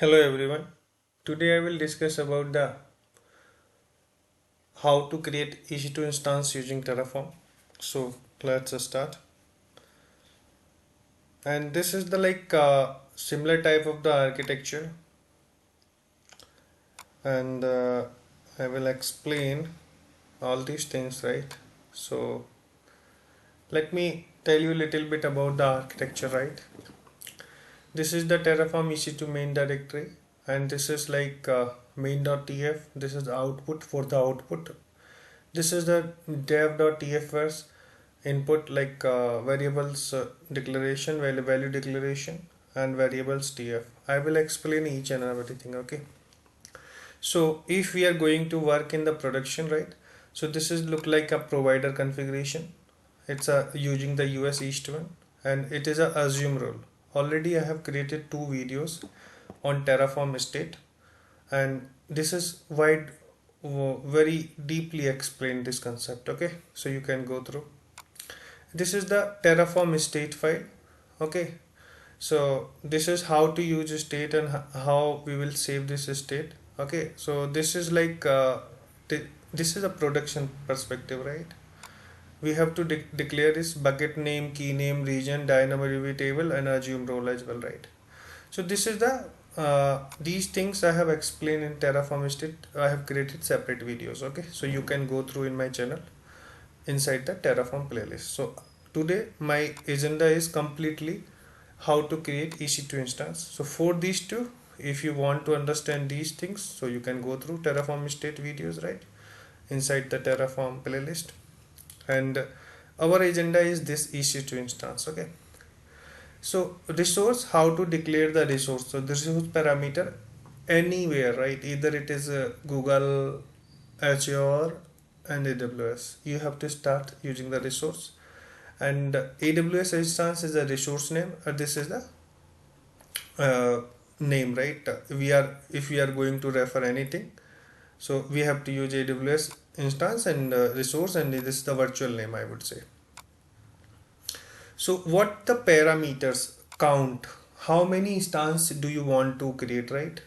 Hello everyone. Today I will discuss about the how to create EC2 instance using Terraform. So let's start. And this is the similar type of the architecture, and I will explain all these things, right? So let me tell you a little bit about the architecture, right? This is the Terraform EC2 main directory, and this is main.tf. This is the output for the output. This is the dev.tf input variables declaration, value declaration, and variables tf. I will explain each and everything. Okay. So if we are going to work in the production, right? So this is look like a provider configuration. It's a using the US East one, and it is a assume role. Already I have created two videos on Terraform state, and this is wide very deeply explained this concept. Okay, so you can go through. This is the Terraform state file. Okay, so this is how to use state and how we will save this state. Okay, so this is this is a production perspective, right? We have to declare this bucket name, key name, region, DynamoDB table, and assume role as well, right? So this is the these things I have explained in Terraform state. I have created separate videos. Okay, so you can go through in my channel inside the Terraform playlist. So today my agenda is completely how to create EC2 instance. So for these two, if you want to understand these things, so you can go through Terraform state videos, right, inside the Terraform playlist. And our agenda is this EC2 instance. Okay, so resource, how to declare the resource. So the resource parameter anywhere, right? Either it is Google, Azure, and AWS. You have to start using the resource. And AWS instance is a resource name. This is the name, right? We are if we are going to refer anything, so we have to use AWS instance and resource, and this is the virtual name, I would say. So what the parameters count? How many instance do you want to create, right?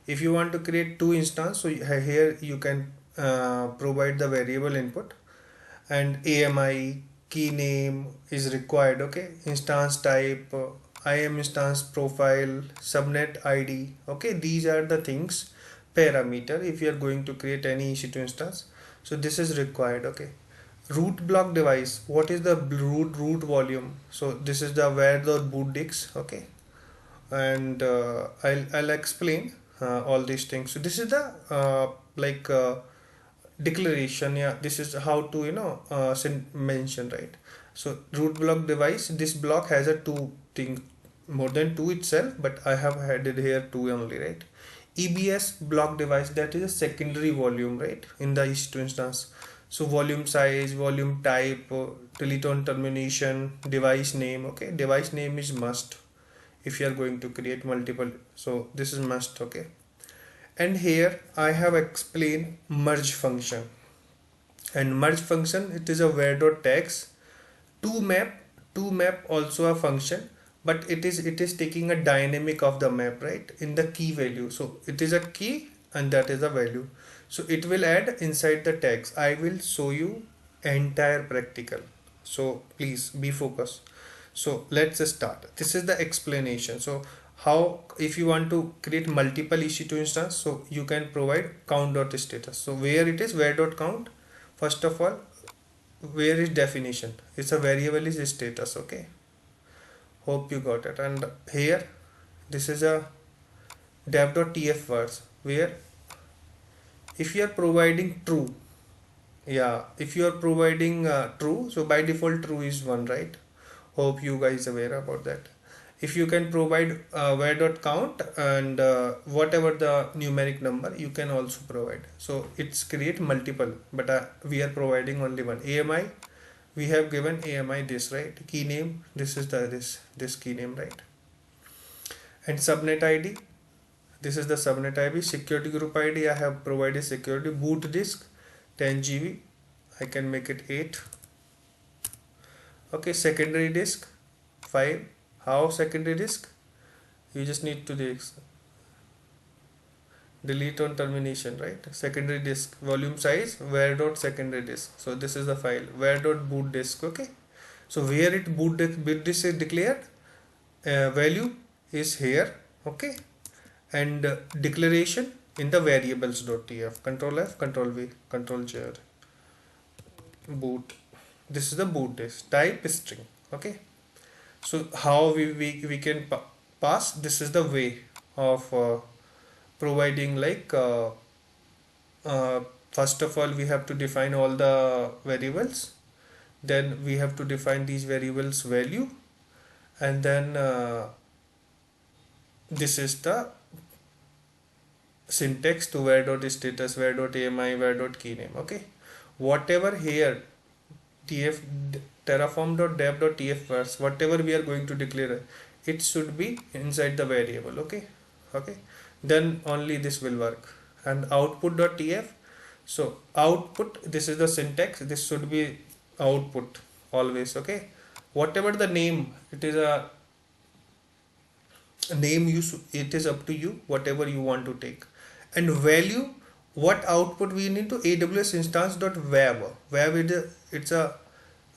If you want to create two instance, so here you can provide the variable input, and AMI key name is required. Okay, instance type, IAM instance profile, subnet ID. Okay, these are the things parameter if you are going to create any EC2 instance. So this is required. Okay, root block device, what is the root volume? So this is the where.bootdix. Okay, and I'll explain all these things. So this is the declaration. Yeah, this is how to mention, right? So root block device, this block has a two thing, more than two itself, but I have added here two only, right? EBS block device, that is a secondary volume, right, in the EC2 instance. So volume size, volume type, delete on termination, device name. Okay, device name is must if you are going to create multiple, so this is must. Okay, and here I have explained merge function. And merge function, it is a where.text to map also a function, but it is taking a dynamic of the map, right, in the key value. So it is a key and that is a value, so it will add inside the text. I will show you entire practical, so please be focused. So let's start. This is the explanation. So how, if you want to create multiple EC2 instance, so you can provide count.status. So where it is where.count, first of all, where is definition, it's a variable is status. Okay, hope you got it. And here this is a dev.tf words, where if you are providing true, yeah, if you are providing true, so by default true is one, right? Hope you guys aware about that. If you can provide where.count and whatever the numeric number you can also provide, so it's create multiple, but we are providing only one. AMI, we have given AMI this, right? Key name, this is the this key name, right? And subnet ID, this is the subnet ID. Security group ID, I have provided security. Boot disk 10 GB, I can make it 8. Okay, secondary disk 5. How secondary disk? You just need to disk delete on termination, right? Secondary disk volume size where dot secondary disk. So this is the file where dot boot disk. Okay, so where it boot disk is declared, value is here. Okay, and declaration in the variables.tf. Control F, Control V, Control J, boot. This is the boot disk type string. Okay, so how we can pass, this is the way of providing, like first of all we have to define all the variables, then we have to define these variables value, and then this is the syntax to where dot status, where dot ami, where dot key name. Okay, whatever here tf terraform.dev.tf was, whatever we are going to declare, it should be inside the variable. Okay, okay, then only this will work. And output.tf, so output, this is the syntax, this should be output always. Okay, whatever the name, it is a name, it is up to you whatever you want to take. And value, what output we need to aws instance dot web it's a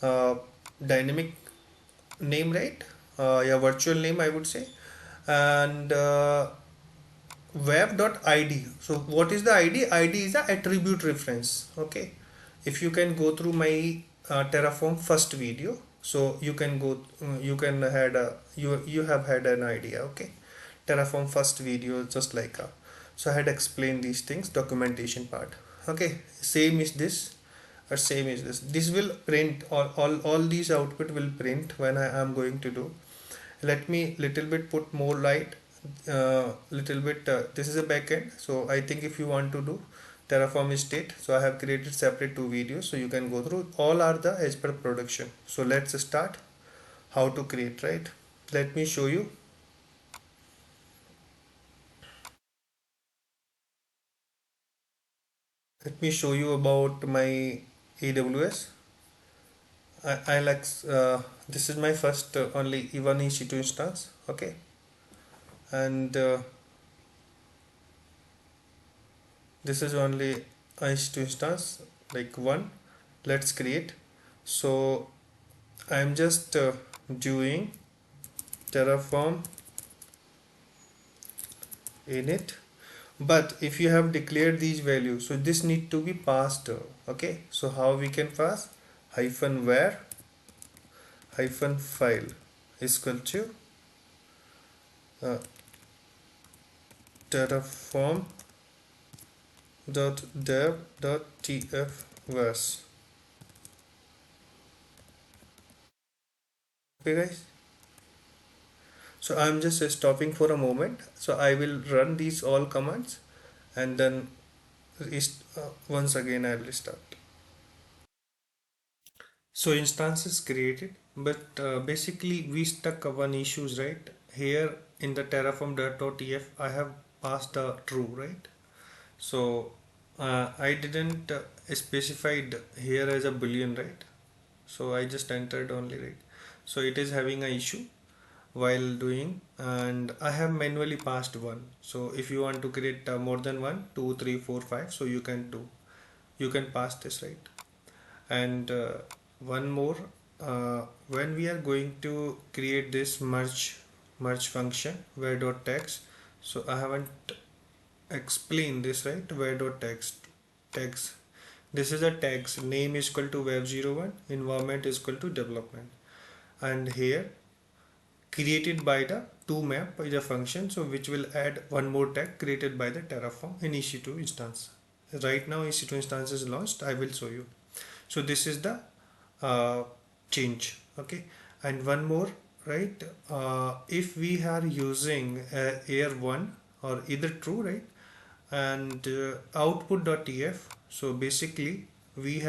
uh, dynamic name, right? Yeah, virtual name I would say. And web.id, so what is the id is the attribute reference. Okay, if you can go through my terraform first video, so you can go, you can had a, you have had an idea. Okay, terraform first video, just like a, so I had explained these things, documentation part. Okay, same is this, or same is this will print, all these output will print when I am going to do. Let me little bit put more light, little bit, this is a backend, so I think if you want to do terraform state, so I have created separate two videos, so you can go through, all are the as per production. So let's start how to create, right? Let me show you. Let me show you about my aws. I like, this is my first only one EC2 instance. Okay, and this is only EC2 instance, like one. Let's create. So I'm just doing terraform init, but if you have declared these values, so this need to be passed. Okay, so how we can pass, hyphen where hyphen file is equal to uh, terraform dot dev dot tf was. Okay guys, so I'm just stopping for a moment, so I will run these all commands, and then once again I will start. So instance is created, but basically we stuck one issues, right? Here in the terraform.tf I have passed the true, right? So I didn't specified here as a boolean, right? So I just entered only, right? So it is having a issue while doing, and I have manually passed one. So if you want to create more than one, two, three, four, five, so you can do, you can pass this, right? And one more, when we are going to create this merge function where dot text, so I haven't explained this, right? Where dot text tags, this is a tags, name is equal to web01, environment is equal to development, and here created by the to map is a function, so which will add one more tag created by the terraform in EC2 instance. Right now EC2 instance is launched, I will show you. So this is the change. Okay, and one more, right? If we are using air1 or either true, right? And output.tf, so basically we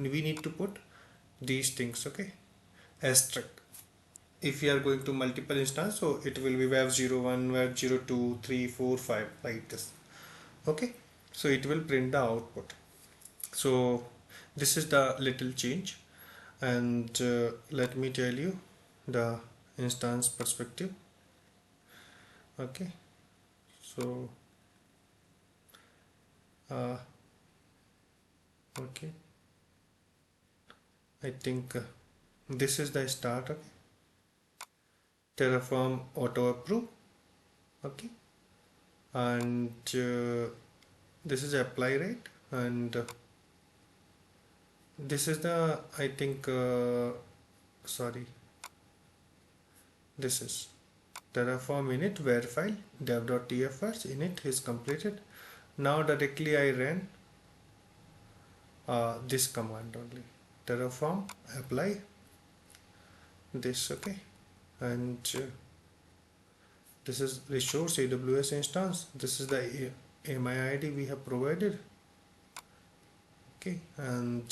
need to put these things. Okay, asterisk. If we are going to multiple instance, so it will be web01, web02, 3, 4, 5, like this. Okay, so it will print the output. So this is the little change, and let me tell you the instance perspective. Okay, so uh, okay, I think this is the start. Okay, Terraform auto approve. Okay, and this is apply, right? And this is the, I think sorry, this is Terraform init verify dev.tfs init is completed. Now directly I ran this command only, Terraform apply this. Okay, and this is resource AWS instance. This is the AMI ID we have provided. Okay, and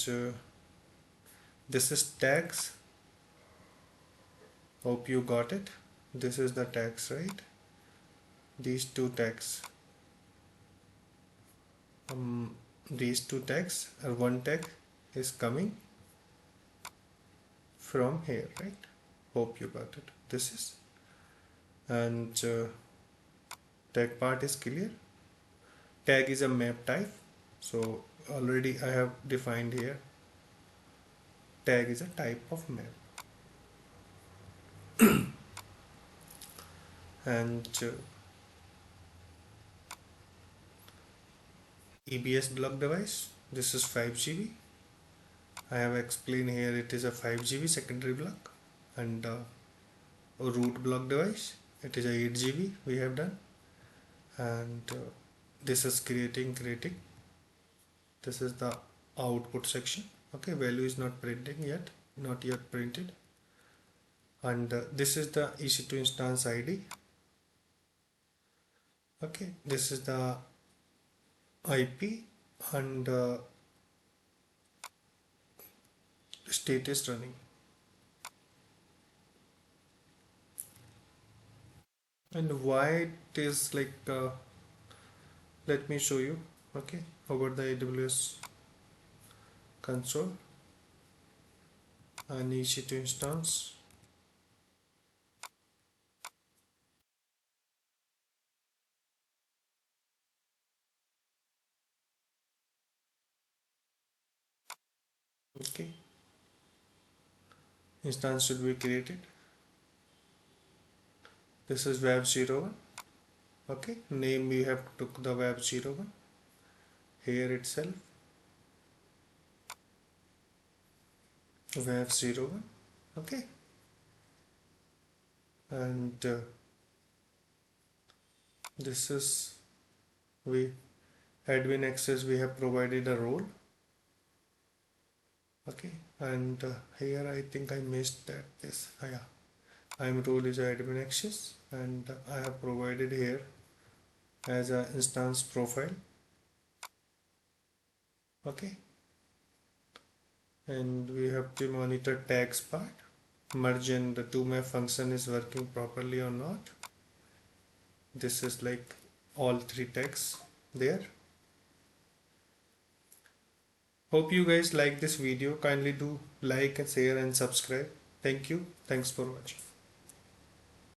this is tags. Hope you got it. This is the tags, right? These two tags. These two tags, or one tag is coming from here, right? Hope you got it. This is, and tag part is clear. Tag is a map type, so already I have defined here. Tag is a type of map, and EBS block device. This is 5 GB. I have explained here it is a 5 GB secondary block, and a root block device. It is a 8 GB we have done, and this is creating. This is the output section. Okay, value is not printing yet, not yet printed, and this is the EC2 instance ID. Okay, this is the IP, and state is running. And why it is like let me show you. Okay, about the AWS console and EC2 instance. Okay, instance should be created. This is web01. Okay, name we have took the web01 here itself, web01. Okay, and this is, we admin access, we have provided a role. Okay, and here I think I missed that. This yeah, I'm role is admin access, and I have provided here as a instance profile. Okay, and we have to monitor tags part, merge in the two map function is working properly or not. This is like all three tags there. Hope you guys like this video. Kindly do like and share and subscribe. Thank you. Thanks for watching.